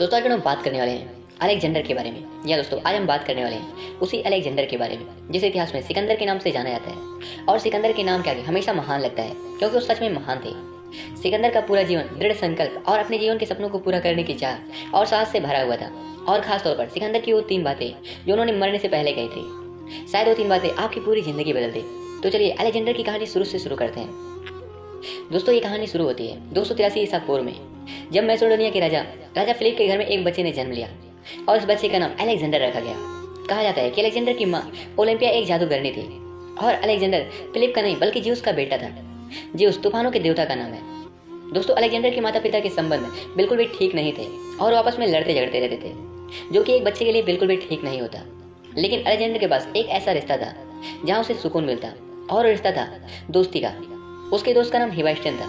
दोस्तों आज हम बात करने वाले हैं अलेक्जेंडर के बारे में। या दोस्तों आज हम बात करने वाले हैं उसी अलेक्जेंडर के बारे में जिसे इतिहास में सिकंदर के नाम से जाना जाता है। और सिकंदर के नाम के आगे हमेशा महान लगता है क्योंकि वो सच में महान थे। सिकंदर का पूरा जीवन दृढ़ संकल्प और अपने जीवन के सपनों को पूरा करने की चाह और साहस से भरा हुआ था। और खासतौर पर सिकंदर की वो 3 बातें जो उन्होंने मरने से पहले कही थी, शायद वो 3 बातें आपकी पूरी जिंदगी बदल दे। तो चलिए अलेक्जेंडर की कहानी शुरू से शुरू करते हैं। दोस्तों ये कहानी शुरू होती है 283 ईसा पूर्व में, जब मैसेडोनिया के राजा फिलिप के घर में एक बच्चे ने जन्म लिया और उस बच्चे का नाम अलेक्जेंडर रखा गया। कहा जाता है कि अलेक्जेंडर की माँ ओलंपिया एक जादूगरनी थी और अलेक्जेंडर फिलिप का नहीं बल्कि ज्यूस का बेटा था। ज्यूस तूफानों के देवता का नाम है। दोस्तों अलेक्जेंडर के माता पिता के संबंध बिल्कुल भी ठीक नहीं थे और वो आपस में लड़ते झगड़ते रहते थे, जो कि एक बच्चे के लिए बिल्कुल भी ठीक नहीं होता। लेकिन अलेक्जेंडर के पास एक ऐसा रिश्ता था जहाँ उसे सुकून मिलता, और रिश्ता था दोस्ती का। उसके दोस्त का नाम हिबाइस्टन था।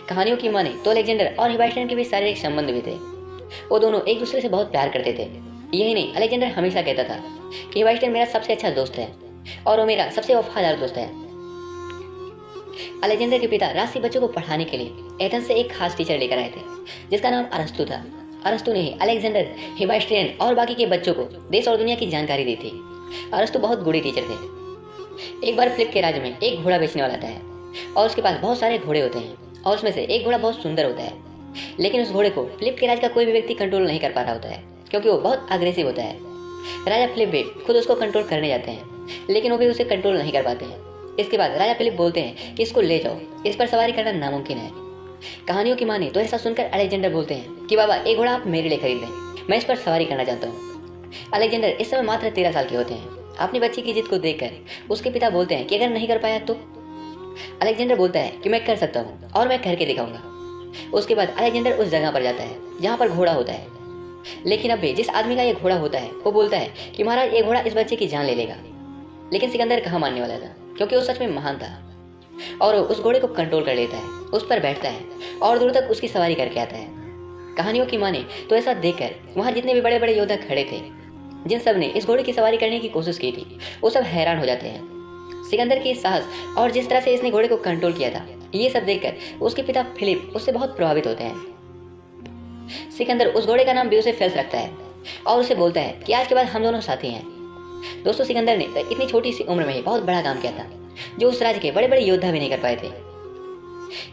कहानियों की माने तो अलेक्जेंडर और हिबाइस्टन के बीच शारीरिक संबंध भी थे। वो दोनों एक दूसरे से बहुत प्यार करते थे। यही नहीं, अलेक्जेंडर हमेशा कहता था कि हिबाइस्टन मेरा सबसे अच्छा दोस्त है और वो मेरा सबसे वफादार दोस्त है। अलेक्जेंडर के पिता राशि बच्चों को पढ़ाने के लिए एथेंस से एक खास टीचर लेकर आए थे जिसका नाम अरस्तु था। अरस्तु ने ही अलेक्जेंडर, हिबाइस्टन और बाकी के बच्चों को देश और दुनिया की जानकारी दी थी। अरस्तु बहुत गुड़ी टीचर थे। एक बार फिलिप के राज्य में एक घोड़ा बेचने वाला आता है और उसके पास बहुत सारे घोड़े होते हैं और उसमें से एक घोड़ा बहुत सुंदर होता है। लेकिन उस घोड़े को फिलिप के राज का कोई भी व्यक्ति कंट्रोल नहीं कर पा रहा होता है क्योंकि वो बहुत अग्रेसिव होता है। राजा फिलिप भी खुद उसको कंट्रोल करने जाते हैं लेकिन वो भी उसे कंट्रोल नहीं कर पाते हैं। इसके बाद राजा फिलिप बोलते हैं कि इसको ले जाओ, इस पर सवारी करना नामुमकिन है। कहानियों की माने तो ऐसा सुनकर अलेक्जेंडर बोलते हैं कि बाबा एक घोड़ा आप मेरे लिए खरीद लें, मैं इस पर सवारी करना चाहता हूँ। अलेक्जेंडर इस समय मात्र 13 साल के होते हैं। अपनी बच्ची की जिद को देखकर उसके पिता बोलते हैं कि अगर नहीं कर पाया तो। अलेक्जेंडर बोलता है कि मैं कर सकता हूँ और मैं करके दिखाऊंगा। उसके बाद अलेक्जेंडर उस जगह पर जाता है जहाँ पर घोड़ा होता है। लेकिन अब भी जिस आदमी का ये घोड़ा होता है वो बोलता है कि महाराज ये घोड़ा इस बच्चे की जान ले लेगा। लेकिन सिकंदर कहाँ मानने वाला था क्योंकि वो सच में महान था और वो उस घोड़े को कंट्रोल कर लेता है, उस पर बैठता है और दूर तक उसकी सवारी करके आता है। कहानियों की माने तो ऐसा देखकर वहाँ जितने भी बड़े बड़े योद्धा खड़े थे, जिन सब ने इस घोड़े की सवारी करने की कोशिश की थी, वो सब हैरान हो जाते हैं सिकंदर के साहस और जिस तरह से इसने घोड़े को कंट्रोल किया था। ये सब देखकर उसके पिता फिलिप उससे बहुत प्रभावित होते हैं। सिकंदर उस घोड़े का नाम ब्यूसेफेल्स रखता है और उसे बोलता है कि आज के बाद हम दोनों साथी हैं। दोस्तों सिकंदर ने इतनी छोटी सी उम्र में ही बहुत बड़ा काम किया था जो उस राज्य के बड़े बड़े योद्धा भी नहीं कर पाए थे।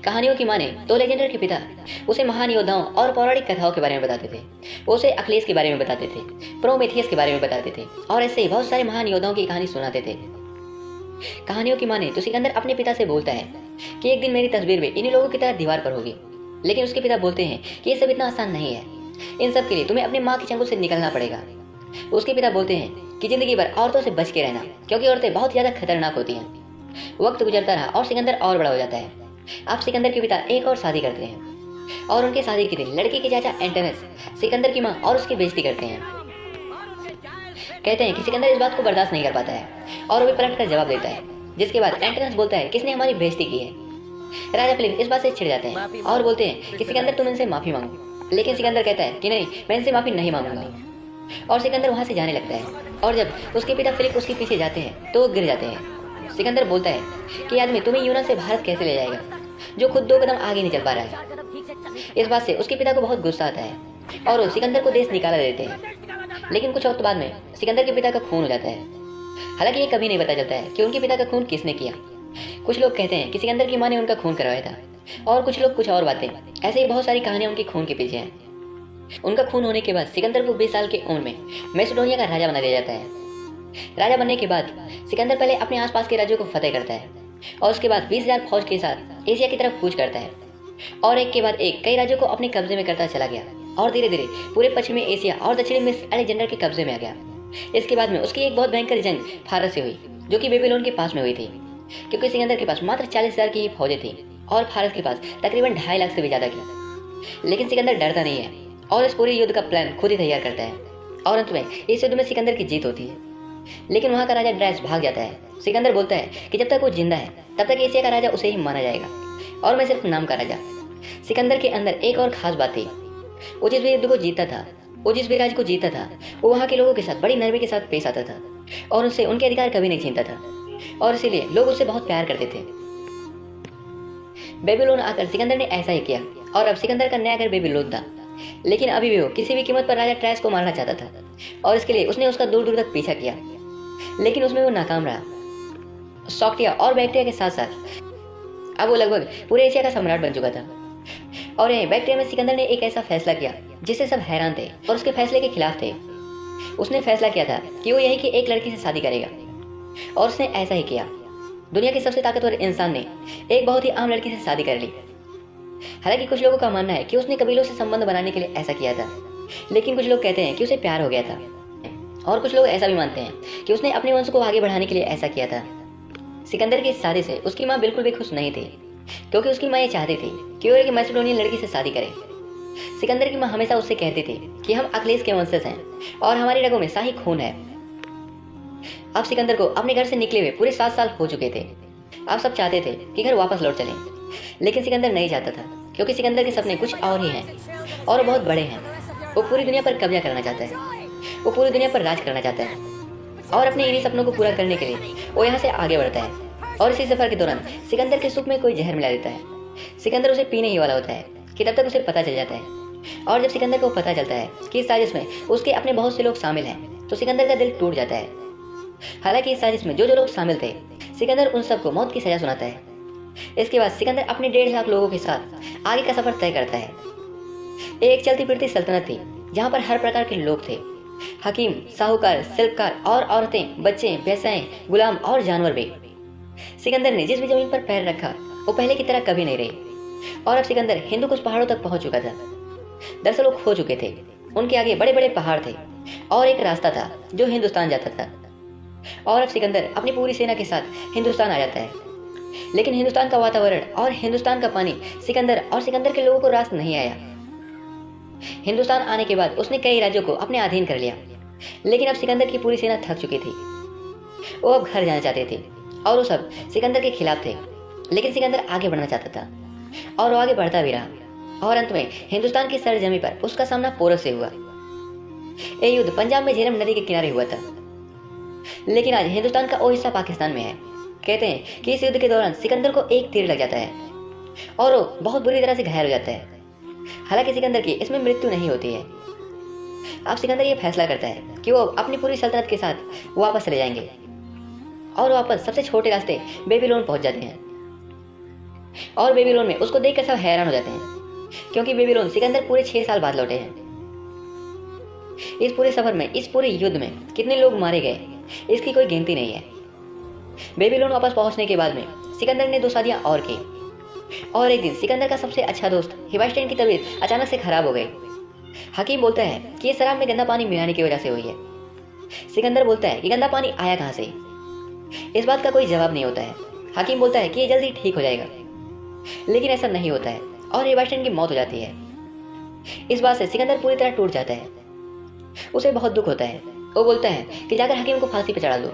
कहानियों की माने तो अलेक्जेंडर के पिता उसे महान योद्धाओं और पौराणिक कथाओं के बारे में बताते थे। वो उसे अखिलेश के बारे में बताते थे, प्रोमेथियस के बारे में बताते थे और ऐसे ही बहुत सारे महान योद्धाओं की कहानी सुनाते थे। कहानियों की माने तो सिकंदर अपने पिता से बोलता है कि एक दिन मेरी तस्वीर भी इन्हीं लोगों की तरह दीवार पर होगी। लेकिन उसके पिता बोलते हैं कि ये सब इतना आसान नहीं है, इन सब के लिए तुम्हें अपनी माँ के चंगुल से निकलना पड़ेगा। उसके पिता बोलते हैं कि जिंदगी भर औरतों से बच के रहना क्योंकि औरतें बहुत ज्यादा खतरनाक होती हैं। वक्त गुजरता रहा और सिकंदर और बड़ा हो जाता है। अब सिकंदर के पिता एक और शादी करते हैं और उनके शादी के दिन लड़के के चाचा एंटोनस सिकंदर की माँ और उसकी बेइज्जती करते हैं। कहते हैं कि सिकंदर इस बात को बर्दाश्त नहीं कर पाता है और वो भी पलट कर जवाब देता है, जिसके बाद एंटोनस बोलता है किसने हमारी बेइज्जती की है। राजा फिलिप इस बात से छिड़ जाते हैं और बोलते हैं कि सिकंदर तुम इनसे माफी मांगो। लेकिन सिकंदर कहता है कि नहीं, मैं इनसे माफी नहीं मांगूंगा और सिकंदर वहां से जाने लगता है। और जब उसके पिता फिलिप उसके पीछे जाते हैं तो वो गिर जाते हैं। सिकंदर बोलता है कि आदमी तुम्हें यूनान से भारत कैसे ले जाएगा जो खुद 2 कदम आगे नहीं चल पा रहा है। इस बात से उसके पिता को बहुत गुस्सा आता है और वो सिकंदर को देश निकाला देते हैं। लेकिन कुछ वक्त बाद में सिकंदर के पिता का खून हो जाता है। हालांकि ये कभी नहीं पता चलता है कि उनके पिता का खून किसने किया। कुछ लोग कहते हैं कि सिकंदर की माँ ने उनका खून करवाया था और कुछ लोग कुछ और बातें। ऐसे ही बहुत सारी कहानियां उनके खून के पीछे हैं। उनका खून होने के बाद सिकंदर को 20 साल की उम्र में मैसेडोनिया का राजा बना दिया जाता है। राजा बनने के बाद सिकंदर पहले अपने आसपास के राज्यों को फतेह करता है और उसके बाद 20,000 फौज के साथ एशिया की तरफ कूच करता है और एक के बाद एक कई राज्यों को अपने कब्जे में करता चला गया और धीरे धीरे पूरे पश्चिमी एशिया और दक्षिणी मिस्र अलेक्जेंडर के कब्जे में आ गया। इसके बाद में उसकी एक बहुत भयंकर जंग फारस से हुई जो कि बेबीलोन के पास में हुई थी, क्योंकि सिकंदर के पास मात्र 40,000 की ही फौजें थी और फारस के पास तकरीबन 2.5 लाख से भी ज्यादा की। लेकिन सिकंदर डरता नहीं है और इस पूरे युद्ध का प्लान खुद ही तैयार करता है और अंत में इस युद्ध में सिकंदर की जीत होती है। लेकिन वहाँ का राजा ड्रैस भाग जाता है। सिकंदर बोलता है कि जब तक वो जिंदा है तब तक एशिया का राजा उसे ही माना जाएगा और मैं सिर्फ नाम का राजा। सिकंदर के अंदर एक और खास बात थी, वो जिस भी युद्ध को जीतता था, वो जिस भी राज्य को जीतता था, वो वहाँ के लोगों के साथ बड़ी नरमी के साथ पेश आता था और उनसे उनके अधिकार कभी नहीं छीनता था और इसीलिए लोग उससे बहुत प्यार करते थे। बेबीलोन आकर सिकंदर ने ऐसा ही किया और अब सिकंदर का नया घर बेबीलोन था। लेकिन अभी भी वो किसी भी कीमत पर राजा ट्रायस को मारना चाहता था और इसके लिए उसने उसका दूर दूर तक पीछा किया, लेकिन उसमें वो नाकाम रहा। सॉक्टिया और बैक्टीरिया के साथ साथ अब वो लगभग पूरे एशिया का सम्राट बन चुका था। और यहीं बैक्टीरिया में सिकंदर ने एक ऐसा फैसला किया जिससे सब हैरान थे और उसके फैसले के खिलाफ थे। उसने फैसला किया था कि वो यहीं की एक लड़की से शादी करेगा और उसने ऐसा ही किया। दुनिया के सबसे ताकतवर इंसान ने एक बहुत ही आम लड़की से शादी कर ली। हालांकि कुछ लोगों का मानना है कि उसने कबीलों से संबंध बनाने के लिए ऐसा किया था, लेकिन कुछ लोग कहते हैं कि उसे प्यार हो गया था और कुछ लोग ऐसा भी मानते हैं कि उसने अपने वंश को आगे बढ़ाने के लिए ऐसा किया था। सिकंदर की इस शादी से उसकी माँ बिल्कुल भी खुश नहीं थी, क्योंकि उसकी माँ ये चाहती थी कि वो एक मैसेडोनियन लड़की से शादी करे। सिकंदर की माँ हमेशा उससे कहती थी कि हम अखिलेश के वंशज हैं और हमारी रगों में शाही खून है। अब सिकंदर को अपने घर से निकले हुए पूरे 7 साल हो चुके थे। अब सब चाहते थे कि घर वापस लौट चलें, लेकिन सिकंदर नहीं चाहता था, क्योंकि सिकंदर के सपने कुछ और ही हैं और बहुत बड़े हैं। वो पूरी दुनिया पर कब्जा करना चाहता है, वो पूरी दुनिया पर राज करना चाहता है और अपने इन्हीं सपनों को पूरा करने के लिए वो यहाँ से आगे बढ़ता है। और इसी सफर के दौरान सिकंदर के सूप में कोई जहर मिला देता है। सिकंदर उसे पीने ही वाला होता है कि तब तक उसे पता चल जाता है। और जब सिकंदर को पता चलता है कि इस साजिश में उसके अपने बहुत से लोग शामिल हैं, तो सिकंदर का दिल टूट जाता है। हालांकि इस साजिश में जो जो लोग शामिल थे, सिकंदर उन सबको मौत की सजा सुनाता है। इसके बाद सिकंदर अपने 1.5 लाख लोगों के साथ आगे का सफर तय करता है। एक चलती फिरती सल्तनत थी जहाँ पर हर प्रकार के लोग थे, हकीम, साहूकार, शिल्पकार और औरतें, बच्चे, भैंसें, गुलाम और जानवर भी। सिकंदर ने जिस भी जमीन पर पैर रखा वो पहले की तरह कभी नहीं रही। और अब सिकंदर हिंदू कुछ पहाड़ों तक पहुंच चुका था। दरअसल वो खो चुके थे, उनके आगे बड़े बड़े पहाड़ थे और एक रास्ता था जो हिंदुस्तान जाता था। और अब सिकंदर अपनी पूरी सेना के साथ हिंदुस्तान आ जाता है, लेकिन हिंदुस्तान का वातावरण और हिंदुस्तान का पानी सिकंदर और सिकंदर के लोगों को रास नहीं आया। हिंदुस्तान आने के बाद उसने कई राज्यों को अपने अधीन कर लिया, लेकिन अब सिकंदर की पूरी सेना थक चुकी थी। वो अब घर जाना चाहते थे और वो सब सिकंदर के खिलाफ थे, लेकिन सिकंदर आगे बढ़ना चाहता था और वो आगे बढ़ता भी रहा। और अंत में हिंदुस्तान की सरजमी पर उसका सामना पोरस से हुआ। ये युद्ध पंजाब में झेलम नदी के किनारे हुआ था, लेकिन आज हिंदुस्तान का वो हिस्सा पाकिस्तान में है। कहते हैं कि इस युद्ध के दौरान सिकंदर को एक तीर लग जाता है और वो बहुत बुरी तरह से घायल हो जाता है। हालांकि सिकंदर की इसमें मृत्यु नहीं होती है। अब सिकंदर ये फैसला करता है कि वो अपनी पूरी सल्तनत के साथ वापस चले जाएंगे और वापस सबसे छोटे रास्ते बेबीलोन पहुंच जाते हैं। और बेबीलोन में उसको देखकर सब हैरान हो जाते हैं, क्योंकि बेबीलोन सिकंदर पूरे 6 साल बाद लौटे हैं। इस पूरे सफर में, इस पूरे युद्ध में कितने लोग मारे गए इसकी कोई गिनती नहीं है। बेबीलोन वापस पहुंचने के बाद में सिकंदर ने 2 शादियां और की और एक दिन सिकंदर का सबसे अच्छा दोस्त हिबास्टेन की तबीयत अचानक से खराब हो गई। हकीम बोलता है कि ये शराब में गंदा पानी मिलाने की वजह से हुई है। सिकंदर बोलता है कि गंदा पानी आया कहां से। इस बात का कोई जवाब नहीं होता है। हकीम बोलता है कि ये जल्दी ठीक हो जाएगा, लेकिन ऐसा नहीं होता है और हिबास्टेन की मौत हो जाती है। इस बात से सिकंदर पूरी तरह टूट जाता है। उसे बहुत दुख होता है। वो बोलता है कि जाकर हकीम को फांसी पर चढ़ा दो,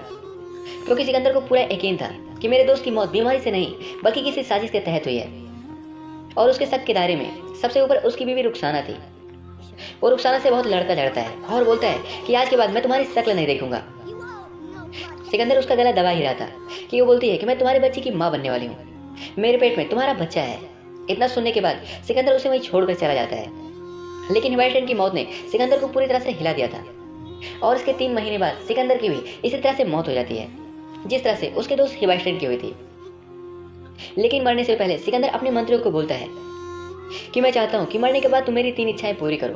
क्योंकि सिकंदर को पूरा यकीन था कि मेरे दोस्त की मौत बीमारी से नहीं बल्कि किसी साजिश के तहत हुई है। और उसके शक के दायरे में सबसे ऊपर उसकी बीवी रुखसाना थी। वो रुखसाना से बहुत लड़ता झड़ता है और बोलता है कि आज के बाद मैं तुम्हारी शक्ल नहीं देखूंगा। सिकंदर उसका गला दबा ही रहा था कि वो बोलती है कि मैं तुम्हारे बच्चे की माँ बनने वाली हूँ, मेरे पेट में तुम्हारा बच्चा है। इतना सुनने के बाद सिकंदर उसे वहीं छोड़कर चला जाता है। लेकिन हिबास्टेन की मौत ने सिकंदर को पूरी तरह से हिला दिया था और इसके 3 महीने बाद सिकंदर की भी इसी तरह से मौत हो जाती है, जिस तरह से उसके दोस्त हिबास्टेन की हुई थी। लेकिन मरने से पहले सिकंदर अपने मंत्रियों को बोलता है कि मैं चाहता हूं कि मरने के बाद तुम मेरी 3 इच्छाएं पूरी करो।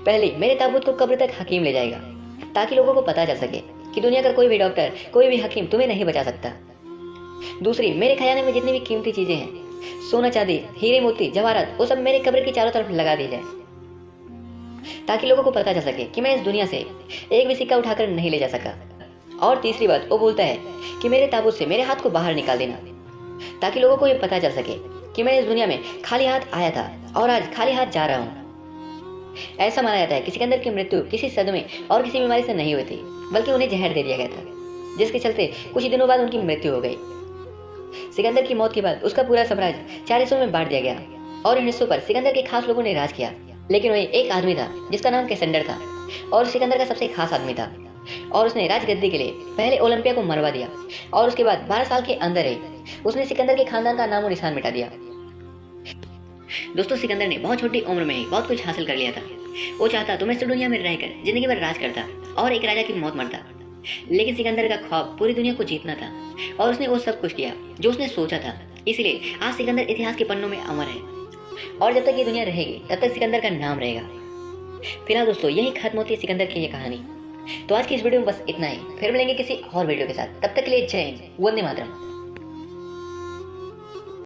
पहली, मेरे ताबूत को कब्र तक हकीम ले जाएगा ताकि लोगों को पता चल सके कि दुनिया का कोई भी डॉक्टर, कोई भी हकीम तुम्हें नहीं बचा सकता। दूसरी, मेरे खजाने में जितनी भी कीमती चीजें हैं, सोना चांदी, हीरे मोती, जवाहरात, वो सब मेरे कब्र की चारों तरफ लगा दी जाए ताकि लोगों को पता चल सके कि मैं इस दुनिया से एक भी सिक्का उठाकर नहीं ले जा सका। और तीसरी बात, वो बोलता है कि मेरे ताबूत से मेरे हाथ को बाहर निकाल देना ताकि लोगों को ये पता चल सके कि मैं इस दुनिया में खाली हाथ आया था और आज खाली हाथ जा रहा हूँ। ऐसा माना जाता है कि सिकंदर की मृत्यु किसी सदमे और किसी बीमारी से नहीं हुई थी, बल्कि उन्हें जहर दे दिया गया था, जिसके चलते कुछ ही दिनों बाद उनकी मृत्यु हो गई। सिकंदर की मौत के बाद उसका पूरा साम्राज्य 4 हिस्सों में बांट दिया गया और इन हिस्सों पर सिकंदर के खास लोगों ने राज किया। लेकिन वही एक आदमी था जिसका नाम कैसेंडर था और सिकंदर का सबसे खास आदमी था और उसने राजगद्दी के लिए पहले ओलंपिया को मरवा दिया और उसके बाद 12 साल के अंदर ही उसने सिकंदर के खानदान का नामो निशान मिटा दिया। दोस्तों, सिकंदर ने बहुत छोटी उम्र में ही बहुत कुछ हासिल कर लिया था। वो चाहता तो मिस्र दुनिया में रहकर जिंदगी भर राज करता और एक राजा की मौत मरता। लेकिन सिकंदर का ख्वाब पूरी दुनिया को जीतना था और उसने वो सब कुछ किया जो उसने सोचा था। इसलिए आज सिकंदर इतिहास के पन्नों में अमर है और जब तक ये दुनिया रहेगी तब तक सिकंदर का नाम रहेगा। फिलहाल दोस्तों, यही खत्म होती है सिकंदर की ये कहानी। तो आज की इस वीडियो में बस इतना ही। फिर मिलेंगे किसी और वीडियो के साथ। तब तक के लिए जय हिंद, वंदे मातरम।